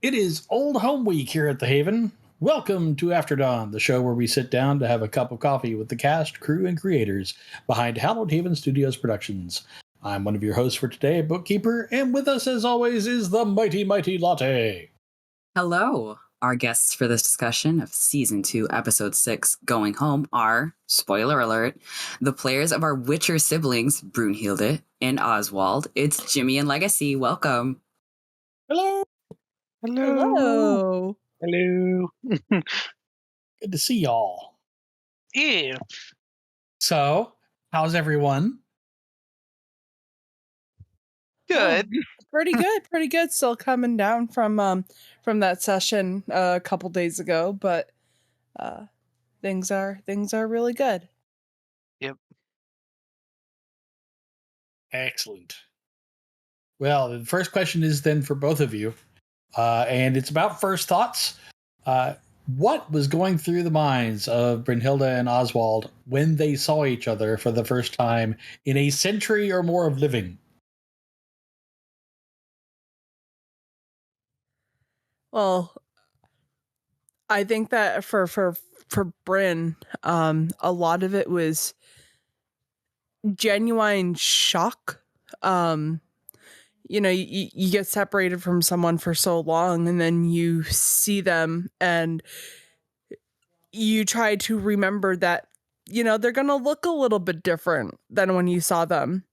It is Old Home Week here at the Haven. Welcome to After Dawn, the show where we sit down to have a cup of coffee with the cast, crew, and creators behind Hallowed Haven Studios Productions. I'm one of your hosts for today, Bookkeeper, and with us, as always, is the mighty Latte. Hello. Our guests for this discussion of Season 2, Episode 6, Going Home, are, spoiler alert, the players of our Witcher siblings, Brynhilder and Oswald. It's Jimmy and Legacy. Welcome. Hello. Hello. Hello. Good to see y'all. Yeah. So, how's everyone? Good. Pretty good. Still coming down from that session a couple days ago, but things are really good. Yep. Excellent. Well, the first question is then for both of you, and it's about first thoughts. What was going through the minds of Brynhilder and Oswald when they saw each other for the first time in a century or more of living? Well, I think that for Bryn, a lot of it was genuine shock. You know, you get separated from someone for so long, and then you see them, and you try to remember that, you know, they're gonna look a little bit different than when you saw them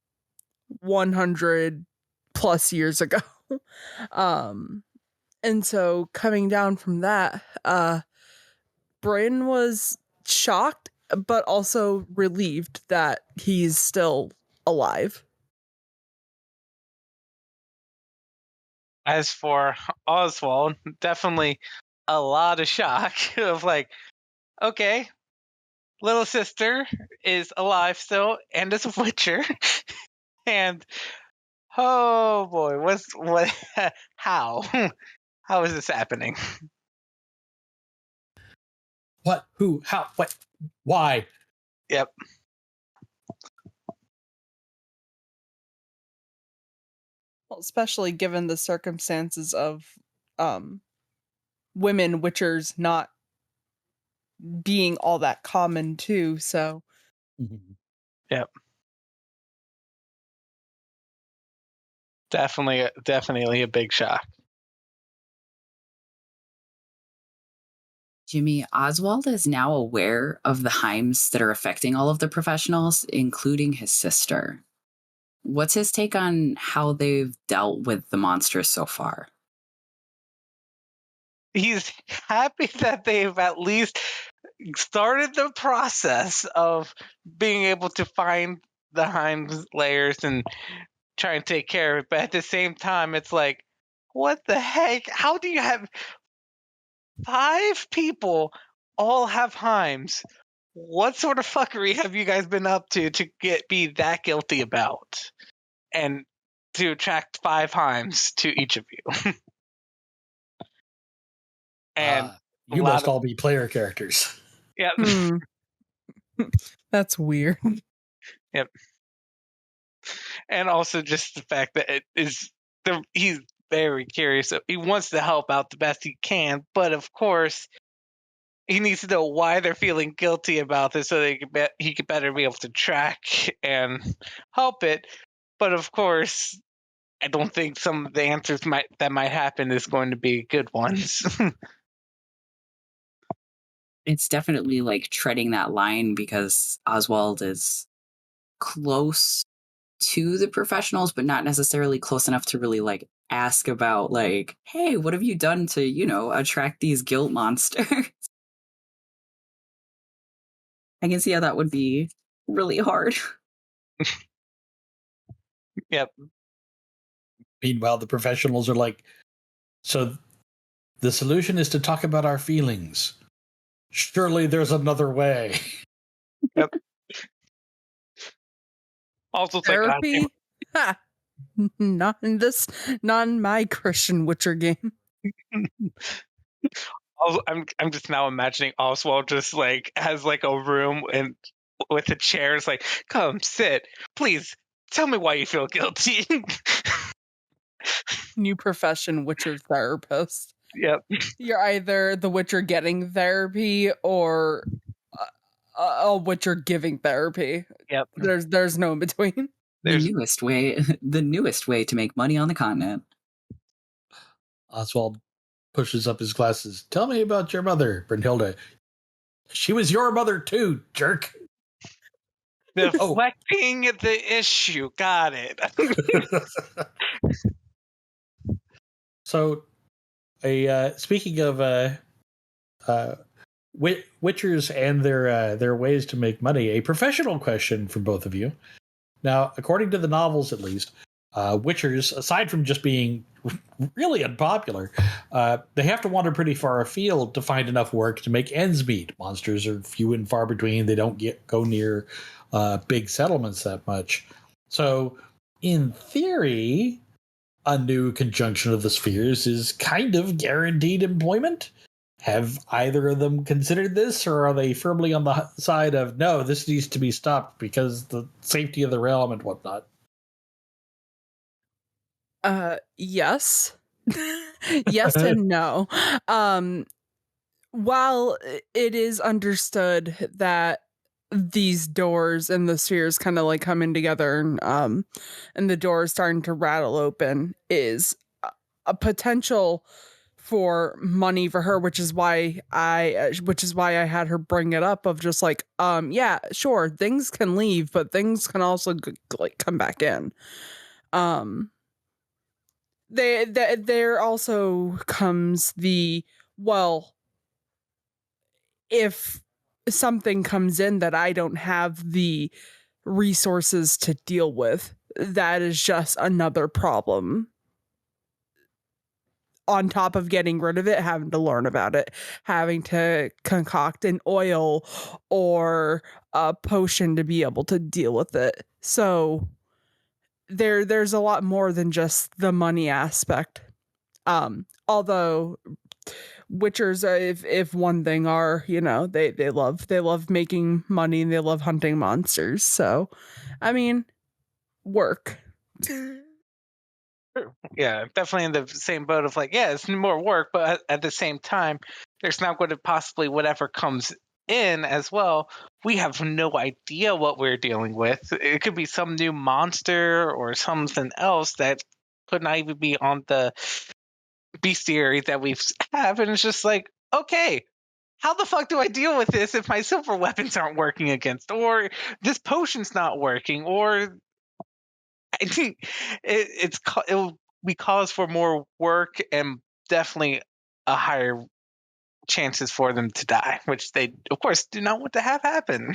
100 plus years ago. And so coming down from that, Bryn was shocked, but also relieved that he's still alive. As for Oswald, definitely a lot of shock of like, okay, little sister is alive still and is a Witcher. And oh boy, how? How is this happening? What? Who? How? What? Why? Yep. Well, especially given the circumstances of women Witchers not being all that common too, so Yep. Definitely a big shock. Jimmy, Oswald is now aware of the Heims that are affecting all of the professionals, including his sister. What's his take on how they've dealt with the monsters so far? He's happy that they've at least started the process of being able to find the Heims layers and try and take care of it. But at the same time, it's like, what the heck? How do you have 5 people all have Heims? What sort of fuckery have you guys been up to be that guilty about? And to attract 5 Heims to each of you. And you must all be player characters. Yep. That's weird. Yep. And also just the fact that he's very curious. He wants to help out the best he can, but of course, he needs to know why they're feeling guilty about this so he could better be able to track and help it. But of course, I don't think some of the answers that might happen is going to be good ones. It's definitely like treading that line because Oswald is close to the professionals, but not necessarily close enough to really like ask about like, hey, what have you done to, you know, attract these guilt monsters? I can see how that would be really hard. Yep. Meanwhile, the professionals are like, so the solution is to talk about our feelings. Surely there's another way. Yep. Also, therapy? Ha! Not in my Christian Witcher game. I'm just now imagining Oswald just like has like a room and with a chair. It's like, come sit, please. Tell me why you feel guilty. New profession, Witcher therapist. Yep. You're either the Witcher getting therapy or a Witcher giving therapy. Yep. There's no in between. There's The newest way to make money on the continent. Oswald pushes up his glasses. Tell me about your mother, Brynhilda. She was your mother too, jerk. deflecting the issue. Got it. So, speaking of witchers and their ways to make money, a professional question for both of you. Now, according to the novels, at least, witchers, aside from just being really unpopular, they have to wander pretty far afield to find enough work to make ends meet. Monsters are few and far between. They don't go near big settlements that much. So, in theory, a new conjunction of the spheres is kind of guaranteed employment. Have either of them considered this, or are they firmly on the side of no, this needs to be stopped because the safety of the realm and whatnot? Yes. Yes and no. While it is understood that these doors and the spheres kind of like coming together and the door is starting to rattle open is a potential for money for her, which is why I had her bring it up of just like yeah, sure, things can leave, but things can also like come back in. There also comes the, well, if something comes in that I don't have the resources to deal with, that is just another problem. On top of getting rid of it, having to learn about it, having to concoct an oil or a potion to be able to deal with it. So there's a lot more than just the money aspect. Although witchers, if one thing are, they love making money and they love hunting monsters. So, I mean, work. Yeah, definitely in the same boat of like, yeah, it's more work, but at the same time, there's not going to possibly whatever comes in as well. We have no idea what we're dealing with. It could be some new monster or something else that could not even be on the bestiary that we have, and it's just like, okay, how the fuck do I deal with this if my silver weapons aren't working against, or this potion's not working, or I think it'll be cause for more work and definitely a higher chances for them to die, which they of course do not want to have happen.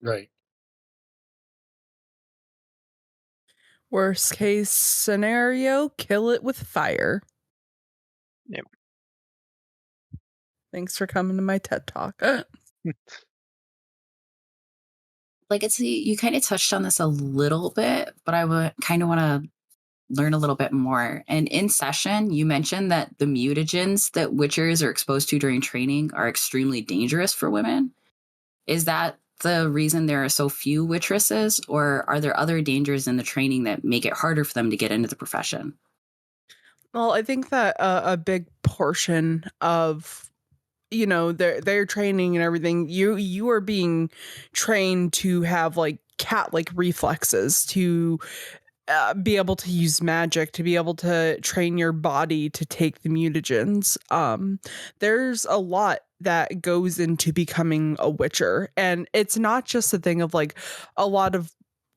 Right. Worst case scenario, kill it with fire. Yep. Thanks for coming to my TED Talk. Like you kind of touched on this a little bit, but I would kind of want to learn a little bit more. And in session, you mentioned that the mutagens that witchers are exposed to during training are extremely dangerous for women. Is that the reason there are so few witresses, or are there other dangers in the training that make it harder for them to get into the profession? Well, I think that a big portion of their training and everything, you are being trained to have like cat-like reflexes, to be able to use magic, to be able to train your body to take the mutagens. There's a lot that goes into becoming a witcher, and it's not just a thing of like a lot of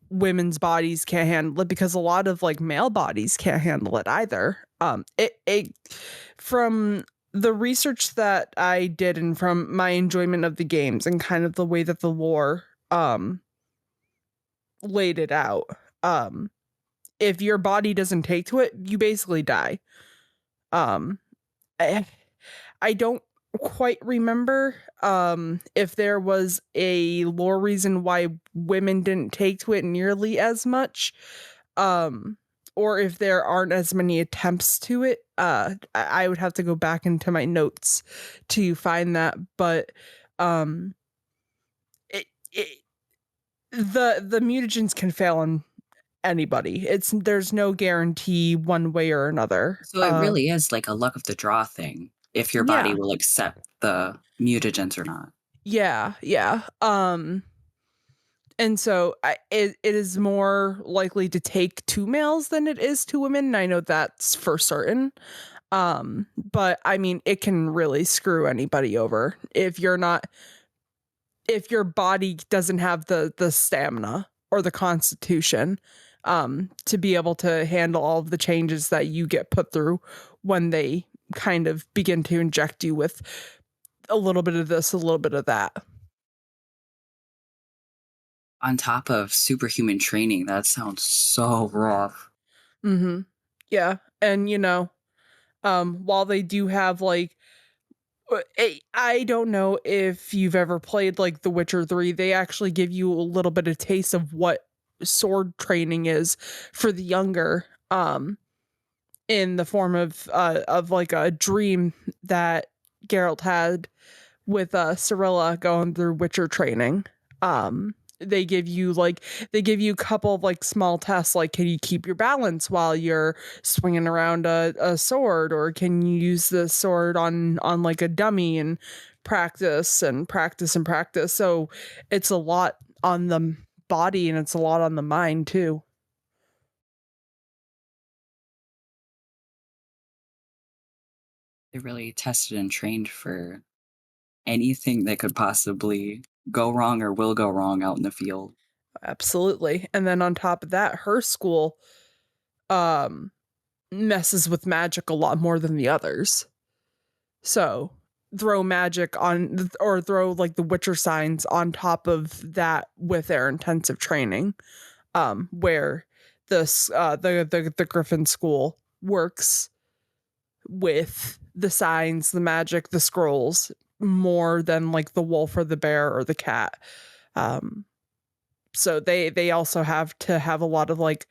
women's bodies can't handle it, because a lot of like male bodies can't handle it either. It from the research that I did and from my enjoyment of the games and kind of the way that the lore laid it out, if your body doesn't take to it, you basically die. I, I don't quite remember if there was a lore reason why women didn't take to it nearly as much, or if there aren't as many attempts to it. I would have to go back into my notes to find that, but it the mutagens can fail on anybody. There's no guarantee one way or another. So it really is like a luck of the draw thing, if your body will accept the mutagens or not. Yeah. And so it is more likely to take 2 males than it is 2 women. And I know that's for certain. But I mean, it can really screw anybody over if your body doesn't have the stamina or the constitution to be able to handle all of the changes that you get put through when they kind of begin to inject you with a little bit of this, a little bit of that. On top of superhuman training, that sounds so rough. Mm-hmm. Yeah. And, while they do have, like, I don't know if you've ever played, like, The Witcher 3, they actually give you a little bit of taste of what sword training is for the younger, in the form of like a dream that Geralt had with Cirilla going through Witcher training. They give you a couple of like small tests, like can you keep your balance while you're swinging around a sword, or can you use the sword on like a dummy and practice and practice and practice. So it's a lot on the body and it's a lot on the mind too. They really tested and trained for anything that could possibly go wrong or will go wrong out in the field. Absolutely. And then on top of that, her school messes with magic a lot more than the others. So throw magic on, or throw like the Witcher signs on top of that with their intensive training, where the Griffin school works with the signs, the magic, the scrolls more than like the wolf or the bear or the cat. So they also have to have a lot of like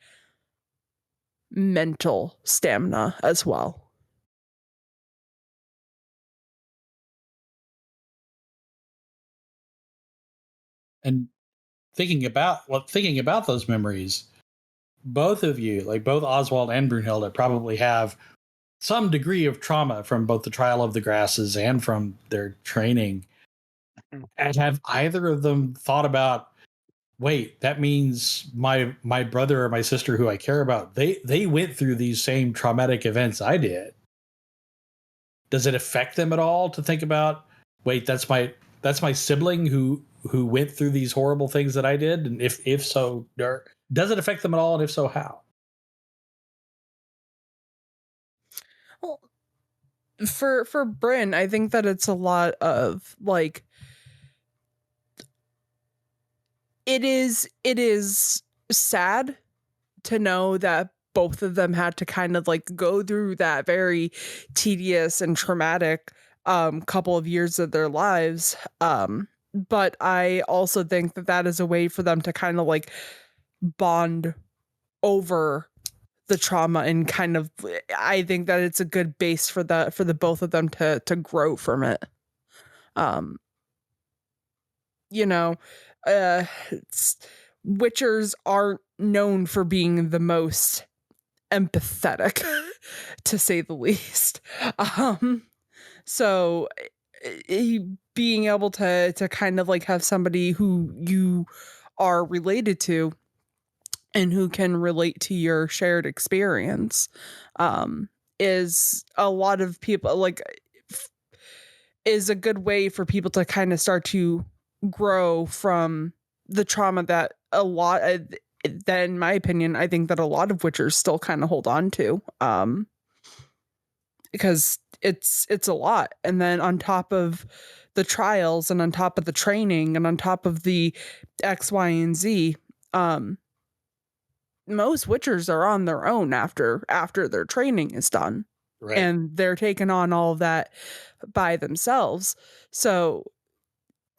mental stamina as well. And thinking about those memories, both of you, like both Oswald and Brynhilda, probably have some degree of trauma from both the trial of the grasses and from their training. And have either of them thought about, wait, that means my brother or my sister who I care about, they went through these same traumatic events I did? Does it affect them at all to think about, wait, that's my sibling who went through these horrible things that I did? And if so, does it affect them at all? And if so, how? Well, for Bryn, I think that it's a lot of like, it is sad to know that both of them had to kind of like go through that very tedious and traumatic couple of years of their lives. But I also think that is a way for them to kind of like bond over the trauma, and kind of, I think that it's a good base for the both of them to grow from it. Witchers aren't known for being the most empathetic, to say the least. So being able to kind of like have somebody who you are related to and who can relate to your shared experience is a lot of people like is a good way for people to kind of start to grow from the trauma that a lot that, in my opinion, I think that a lot of witchers still kind of hold on to, because it's a lot. And then on top of the trials and on top of the training and on top of the X, Y, and Z, most witchers are on their own after their training is done. Right. And they're taking on all of that by themselves. So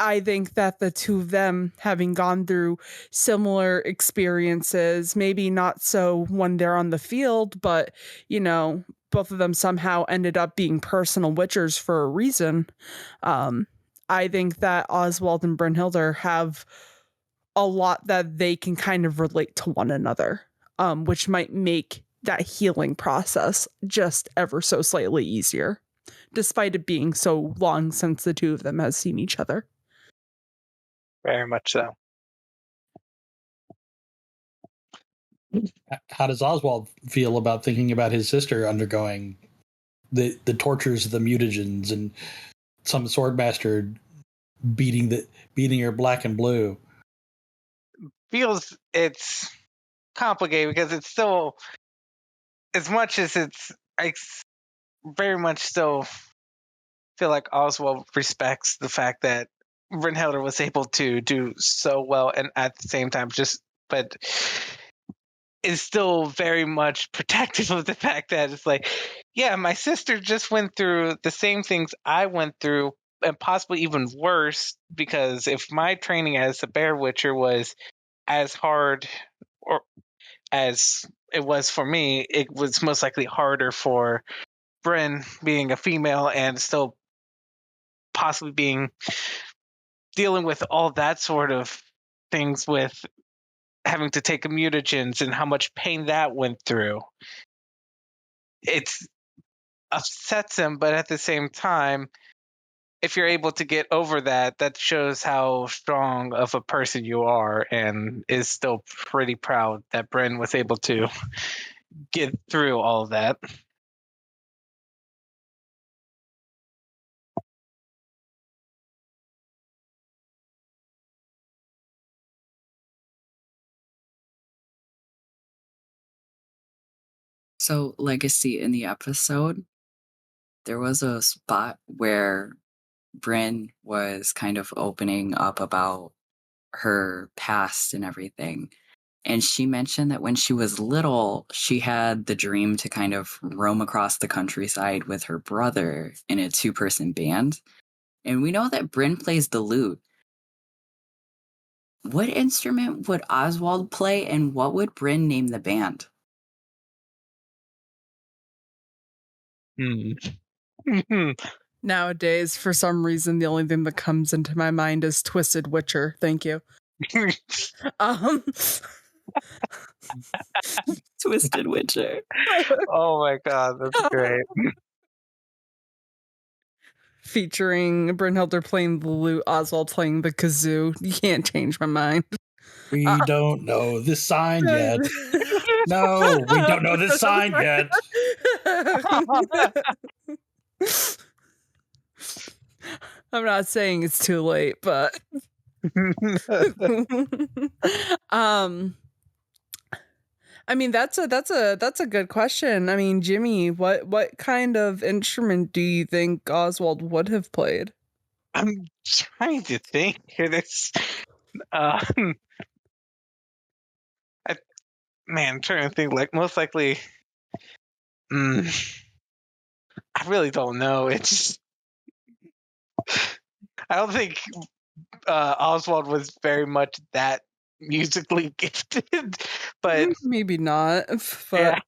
I think that the two of them, having gone through similar experiences, maybe not so when they're on the field, but, both of them somehow ended up being personal witchers for a reason. I think that Oswald and Brynhilder have a lot that they can kind of relate to one another. which might make that healing process just ever so slightly easier, despite it being so long since the two of them have seen each other. Very much so. How does Oswald feel about thinking about his sister undergoing the tortures of the mutagens and some swordmaster beating her black and blue? Feels it's complicated because it's still, as much as I very much still feel like Oswald respects the fact that Brynhilder was able to do so well, and at the same time but is still very much protective of the fact that it's like, yeah, my sister just went through the same things I went through, and possibly even worse, because if my training as a bear witcher was as hard or as it was for me, it was most likely harder for Bryn, being a female and still possibly dealing with all that sort of things, with having to take mutagens and how much pain that went through. It upsets him, but at the same time, if you're able to get over that, that shows how strong of a person you are, and is still pretty proud that Bryn was able to get through all of that. So, Legacy, in the episode, there was a spot where Bryn was kind of opening up about her past and everything. And she mentioned that when she was little, she had the dream to kind of roam across the countryside with her brother in a 2-person band. And we know that Bryn plays the lute. What instrument would Oswald play, and what would Bryn name the band? Nowadays, for some reason, the only thing that comes into my mind is Twisted Witcher. Thank you. Twisted Witcher. Oh my god, that's great. Featuring Brynhilder playing the lute, Oswald playing the kazoo. You can't change my mind. We don't know this sign yet. No, we don't know this sign yet. I'm not saying it's too late, but I mean, that's a good question. I mean, Jimmy, what kind of instrument do you think Oswald would have played? I'm trying to think here. This, I'm trying to think. Like, most likely, I really don't know. It's, I don't think Oswald was very much that musically gifted, but Maybe not. But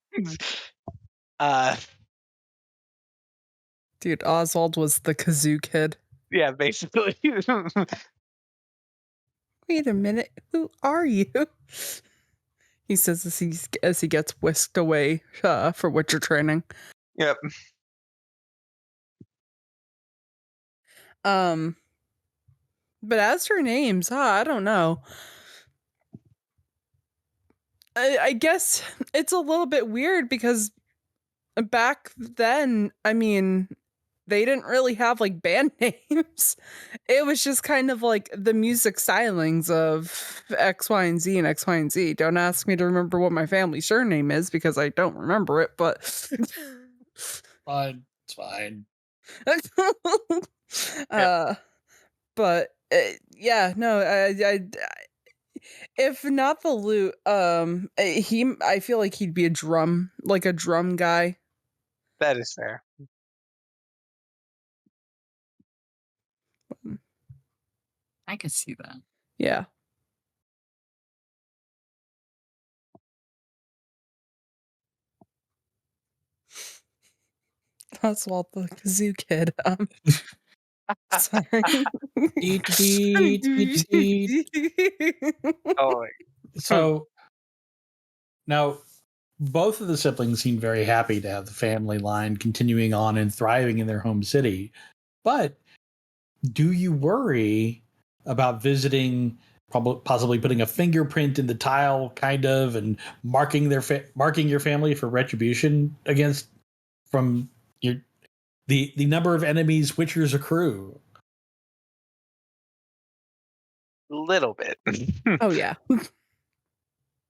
yeah. Dude, Oswald was the kazoo kid. Yeah, basically. Wait a minute, who are you? He says as he gets whisked away for Witcher training. Yep. But as for names, I don't know. I guess it's a little bit weird because back then, I mean, they didn't really have like band names. It was just kind of like the music stylings of X, Y, and Z and X, Y, and Z. Don't ask me to remember what my family surname is because I don't remember it, but Fine, it's fine. But yeah, no, I if not the lute, I feel like he'd be a drum guy. That is fair. I could see that. Yeah. Oswald the kazoo kid. Sorry. Oh, So now both of the siblings seem very happy to have the family line continuing on and thriving in their home city. But do you worry about visiting, possibly putting a fingerprint in the tile, kind of, and marking your family for retribution against from your the number of enemies witchers accrue? A little bit. Oh yeah.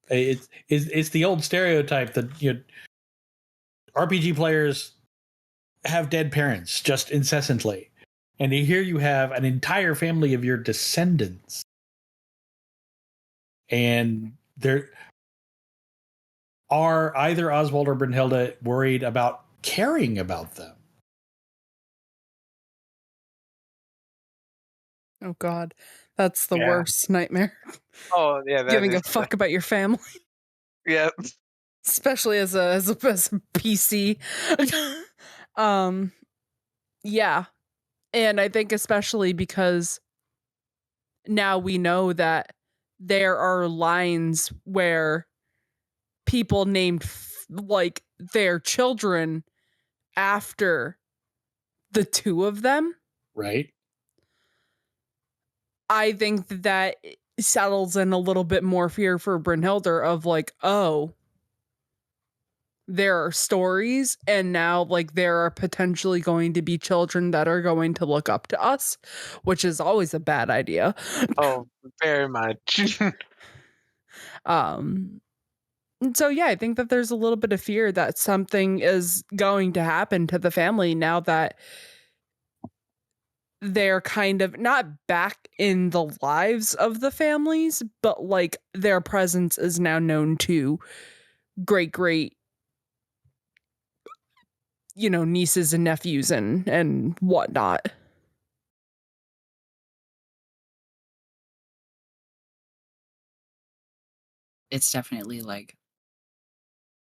It's the old stereotype that RPG players have dead parents just incessantly. And here you have an entire family of your descendants. And there are either Oswald or Brynhilda worried about caring about them. Oh God, that's the Yeah. worst nightmare. Oh yeah, Giving a fuck about your family, Yeah. especially as a PC. Yeah, and I think especially because now we know that there are lines where people named like their children after the two of them. Right. I think that settles in a little bit more fear for Brynhilder of like, oh, there are stories, and now like there are potentially going to be children that are going to look up to us, which is always a bad idea. Oh, very much. So yeah, I think that there's a little bit of fear that something is going to happen to the family now that they're kind of not back in the lives of the families, but like their presence is now known to great nieces and nephews and whatnot. It's definitely like,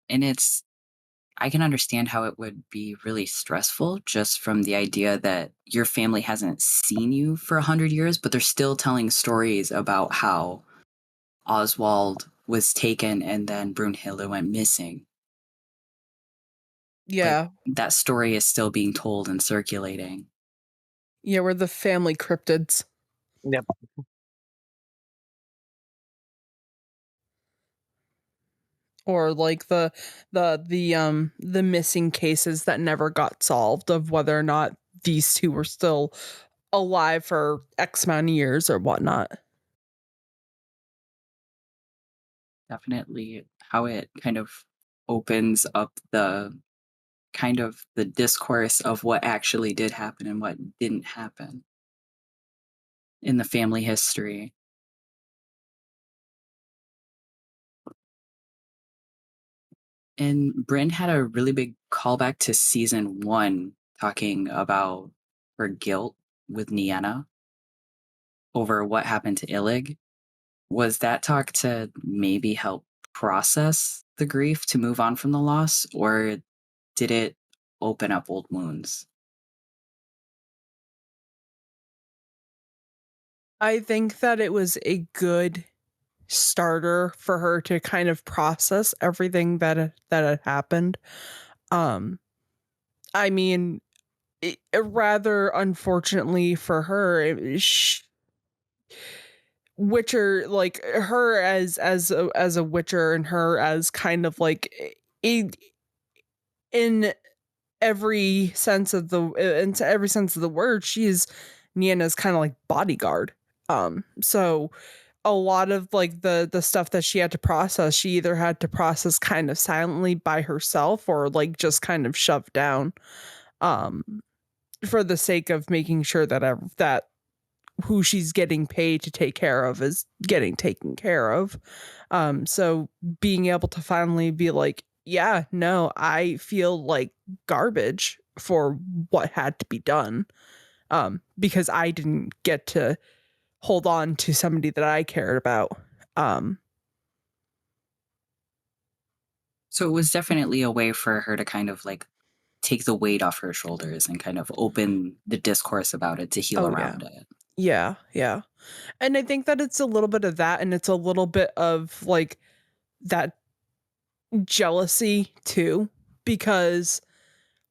and I can understand how it would be really stressful just from the idea that your family hasn't seen you for 100 years, but they're still telling stories about how Oswald was taken and then Brunhilde went missing. Yeah. Like, that story is still being told and circulating. Yeah, we're the family cryptids. Yep. Or like the missing cases that never got solved of whether or not these two were still alive for X amount of years or whatnot. Definitely how it kind of opens up the discourse of what actually did happen and what didn't happen in the family history. And Bryn had a really big callback to season 1, talking about her guilt with Nienna over what happened to Illig. Was that talk to maybe help process the grief to move on from the loss, or did it open up old wounds? I think that it was a good starter for her to kind of process everything that had happened. I mean, rather unfortunately for her, Witcher, like her as a Witcher, and her as kind of like in every sense of the word, she's Nienna's kind of like bodyguard. So a lot of like the stuff that she had to process, she either had to process kind of silently by herself or like just kind of shoved down, for the sake of making sure that who she's getting paid to take care of is getting taken care of. So being able to finally be like, yeah, no, I feel like garbage for what had to be done, because I didn't get to hold on to somebody that I cared about. So it was definitely a way for her to kind of like take the weight off her shoulders and kind of open the discourse about it to heal around it. Yeah. And I think that it's a little bit of that, and it's a little bit of like that jealousy too, because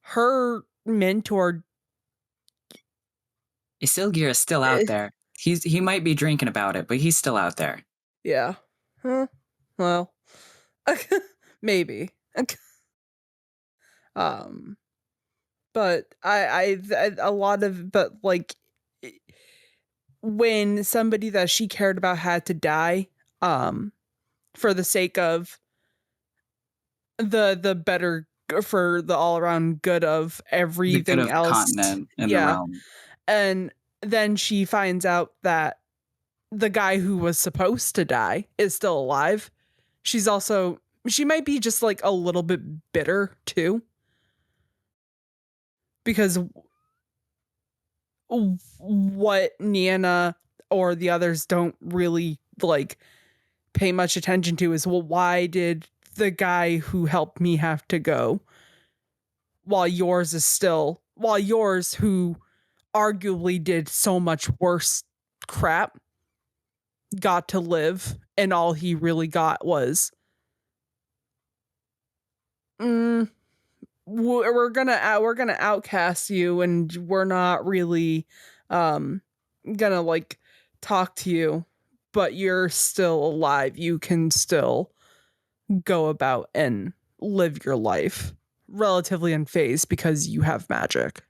her mentor Isilgir is still out there. He might be drinking about it, but he's still out there. Yeah. Huh. Well, maybe. But I a lot of, but like when somebody that she cared about had to die, for the sake of the better, for the all around good of The good everything of the else. continent and the Yeah. realm. And then she finds out that the guy who was supposed to die is still alive. She might be just like a little bit bitter too. Because what Nienna or the others don't really like pay much attention to is, well, why did the guy who helped me have to go while yours, who arguably did so much worse crap, got to live, and all he really got was we're gonna outcast you, and we're not really gonna like talk to you, but you're still alive. You can still go about and live your life relatively unfazed because you have magic.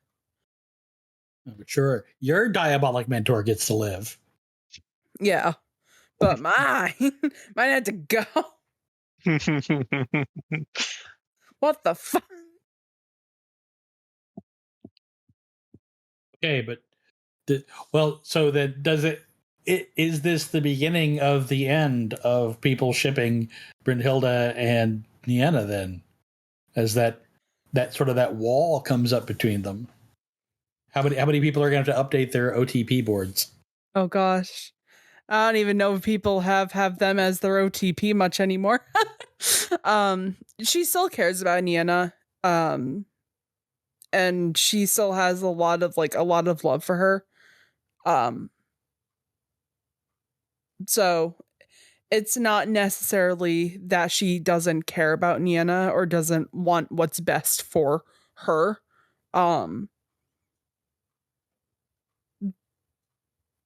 Sure, your diabolic mentor gets to live. Yeah, but mine had to go. What the fuck? Okay, but so then is this the beginning of the end of people shipping Brynhilda and Nienna then? As that sort of that wall comes up between them. How many people are going to have to update their OTP boards? Oh gosh. I don't even know if people have them as their OTP much anymore. She still cares about Nienna. And she still has a lot of love for her. So it's not necessarily that she doesn't care about Nienna or doesn't want what's best for her.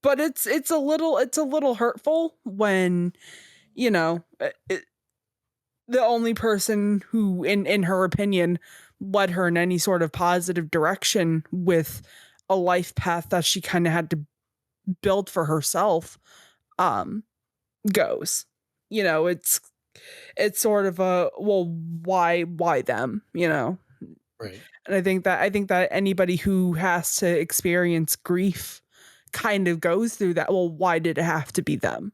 But it's a little hurtful when, you know, the only person who in her opinion led her in any sort of positive direction with a life path that she kind of had to build for herself goes. It's sort of a, well, why them, Right. And I think that anybody who has to experience grief kind of goes through that. Well, why did it have to be them?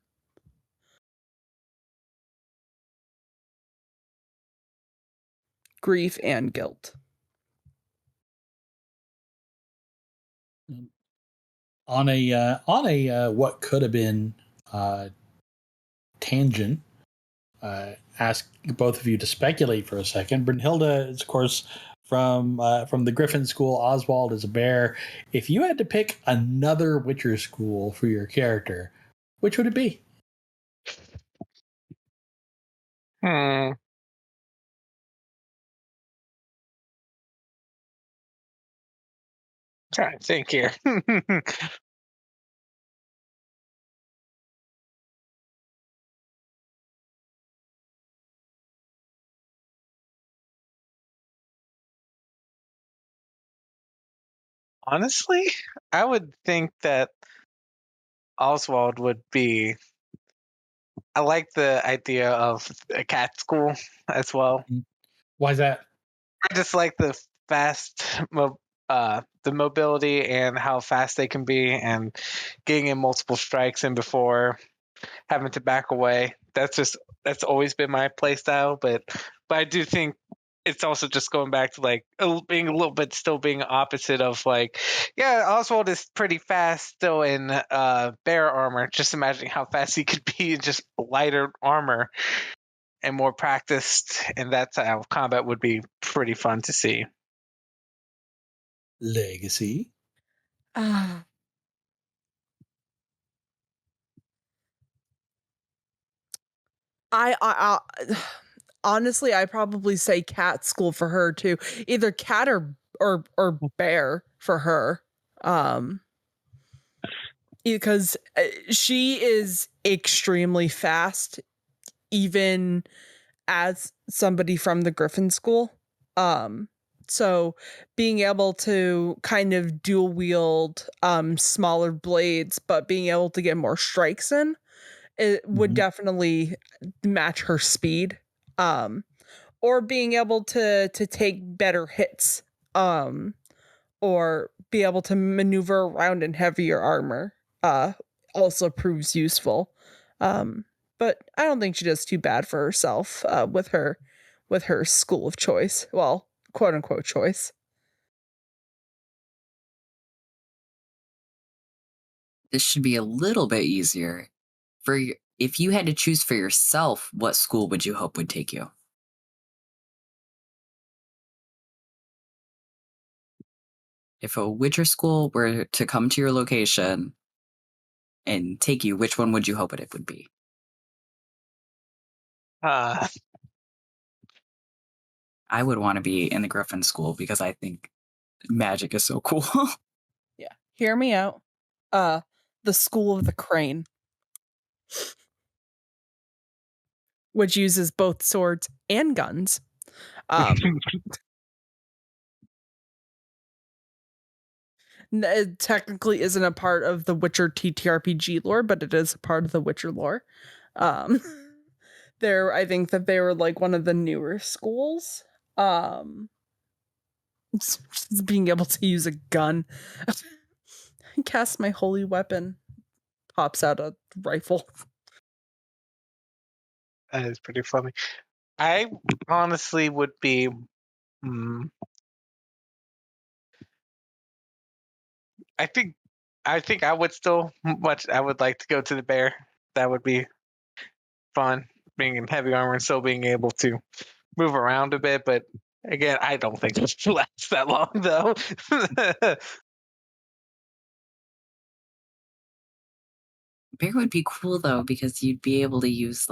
Grief and guilt. On a what could have been tangent, ask both of you to speculate for a second. Brynhilda is, of course, from the Griffin School. Oswald is a bear. If you had to pick another Witcher school for your character, which would it be? Trying to think here. Honestly, I would think that Oswald would be. I like the idea of a cat school as well. Why is that? I just like the the mobility and how fast they can be, and getting in multiple strikes and before having to back away. That's always been my play style, but I do think it's also just going back to like being a little bit still being opposite of like, yeah, Oswald is pretty fast still in bear armor. Just imagining how fast he could be in just lighter armor and more practiced, and that style of combat would be pretty fun to see. Legacy. Ah. I honestly, I probably say cat school for her too. Either cat or bear for her. Because she is extremely fast, even as somebody from the Griffin school. So being able to kind of dual wield smaller blades, but being able to get more strikes in, it would definitely match her speed. Or being able to take better hits, or be able to maneuver around in heavier armor, also proves useful. But I don't think she does too bad for herself with her school of choice. Well, quote unquote choice. This should be a little bit easier. If you had to choose for yourself, what school would you hope would take you? If a Witcher school were to come to your location and take you, which one would you hope it would be? Uh, I would want to be in the Griffin school because I think magic is so cool. Yeah. Hear me out. The School of the Crane, which uses both swords and guns. It technically isn't a part of the Witcher TTRPG lore, but it is a part of the Witcher lore. I think that they were like one of the newer schools. Just being able to use a gun. Cast my holy weapon. Pops out a rifle. that is pretty funny. I honestly would be. I think I would still much. I would like to go to the bear. That would be fun, being in heavy armor and still being able to move around a bit. But again, I don't think it lasts that long, though. Bear would be cool though because you'd be able to use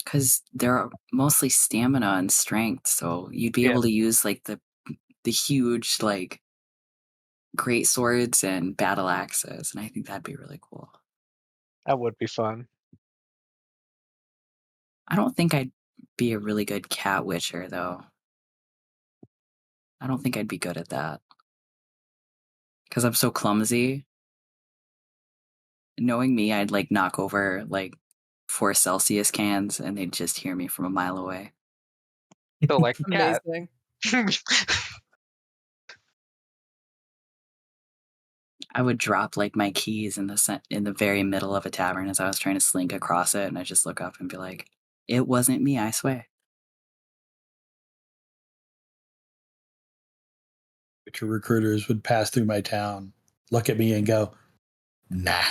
because they're mostly stamina and strength, so you'd be Yeah. able to use the huge great swords and battle axes, and I think that'd be really cool. That would be fun. I don't think I'd be a really good cat witcher though. I don't think I'd be good at that because I'm so clumsy. Knowing me, I'd knock over 4 Celsius cans and they'd just hear me from a mile away. So like cat. Amazing. I would drop my keys in the very middle of a tavern as I was trying to slink across it, and I just look up and be like, "It wasn't me, I swear." Witcher recruiters would pass through my town, look at me and go, nah.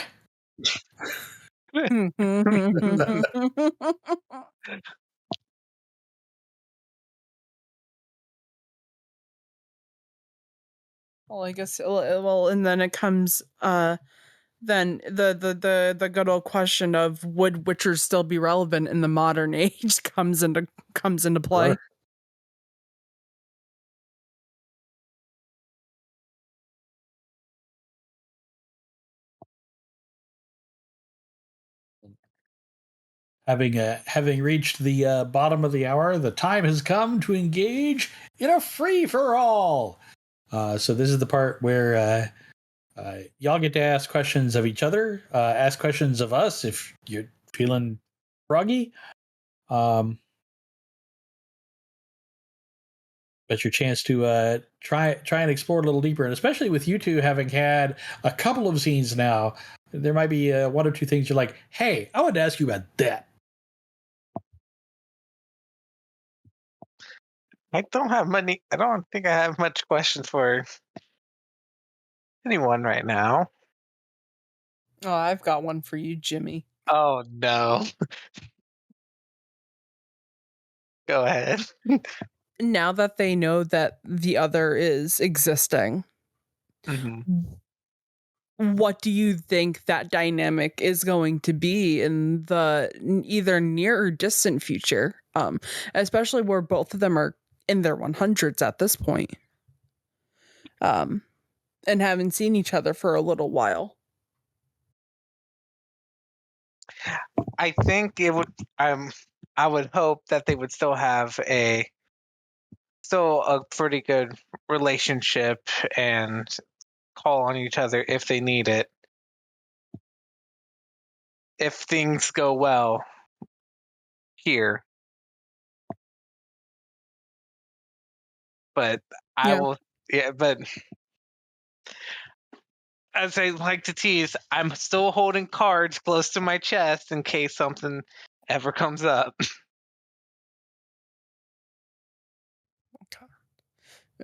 Well, I guess and then it comes then the good old question of would Witchers still be relevant in the modern age comes into play. Sure. Having reached the bottom of the hour, the time has come to engage in a free for all. So this is the part where y'all get to ask questions of each other, ask questions of us if you're feeling froggy. But your chance to try and explore a little deeper, and especially with you two having had a couple of scenes now, there might be one or two things you're like, "Hey, I wanted to ask you about that." I don't think I have much questions for anyone right now. Oh, I've got one for you, Jimmy. Oh no. Go ahead. Now that they know that the other is existing, Mm-hmm. what do you think that dynamic is going to be in the either near or distant future? Especially where both of them are in their 100s at this point, and haven't seen each other for a little while. I think it would. I would hope that they would still have a pretty good relationship and call on each other if they need it. If things go well here. But but as I like to tease, I'm still holding cards close to my chest in case something ever comes up.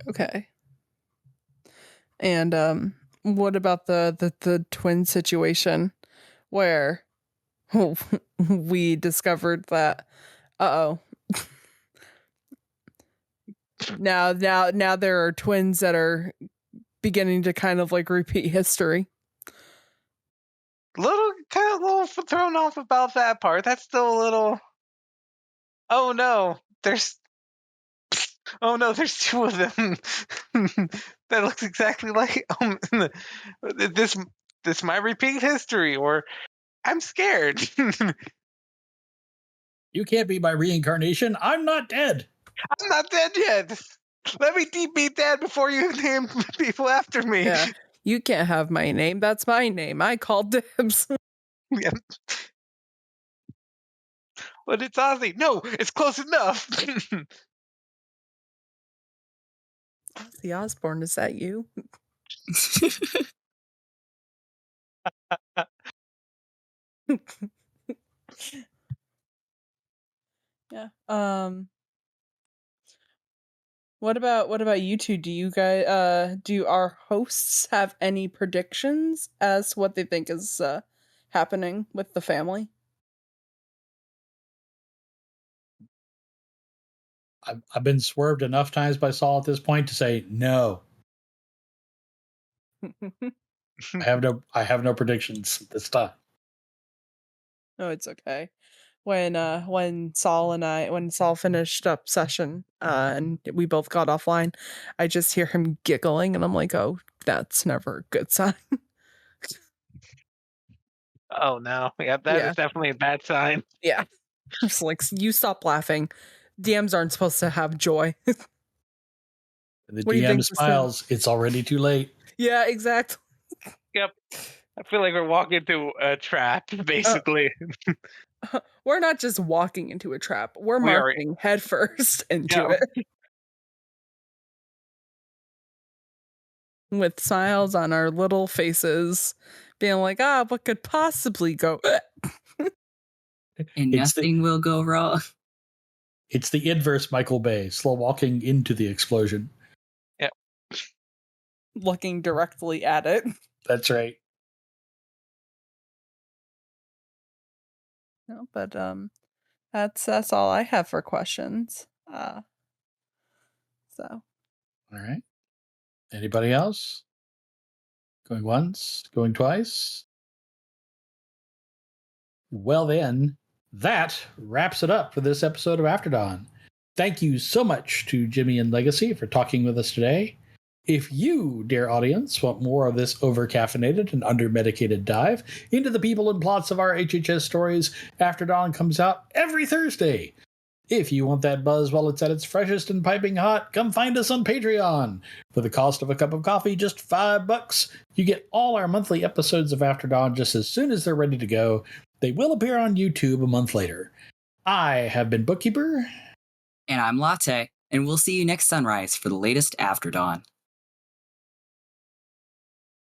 Okay. And what about the twin situation where we discovered that now there are twins that are beginning to kind of like repeat history. Little thrown off about that part. That's still a little. Oh no, there's two of them that looks exactly like this might repeat history, or I'm scared. You can't be my reincarnation. I'm not dead. I'm not dead yet. Let me be dead before you name people after me. Yeah, you can't have my name. That's my name. I called dibs. Yeah. But it's Ozzy. No, it's close enough. Ozzy Osbourne, is that you? Yeah. What about you two? Do you guys do our hosts have any predictions as to what they think is happening with the family? I've been swerved enough times by Saul at this point to say no. I have no predictions this time. No, it's okay. When Saul finished up session and we both got offline, I just hear him giggling and I'm like, oh, that's never a good sign. Oh no. Yeah, that is definitely a bad sign. Yeah. Just like, you stop laughing. DMs aren't supposed to have joy. The What do you DM think, smiles. It's already too late. Yeah, exactly. Yep. I feel like we're walking into a trap, basically. We're not just walking into a trap. We're We are. marching headfirst into Yeah. it. With smiles on our little faces, being like, what could possibly go? And nothing will go wrong. It's the inverse Michael Bay, slow walking into the explosion. Yeah. Looking directly at it. That's right. No, but that's all I have for questions. So. All right. Anybody else? Going once? Going twice? Well then, that wraps it up for this episode of After Dawn. Thank you so much to Jimmy and Legacy for talking with us today. If you, dear audience, want more of this over-caffeinated and under-medicated dive into the people and plots of our HHS stories, After Dawn comes out every Thursday. If you want that buzz while it's at its freshest and piping hot, come find us on Patreon. For the cost of a cup of coffee, just $5, you get all our monthly episodes of After Dawn just as soon as they're ready to go. They will appear on YouTube a month later. I have been Bookkeeper. And I'm Latte, and we'll see you next sunrise for the latest After Dawn.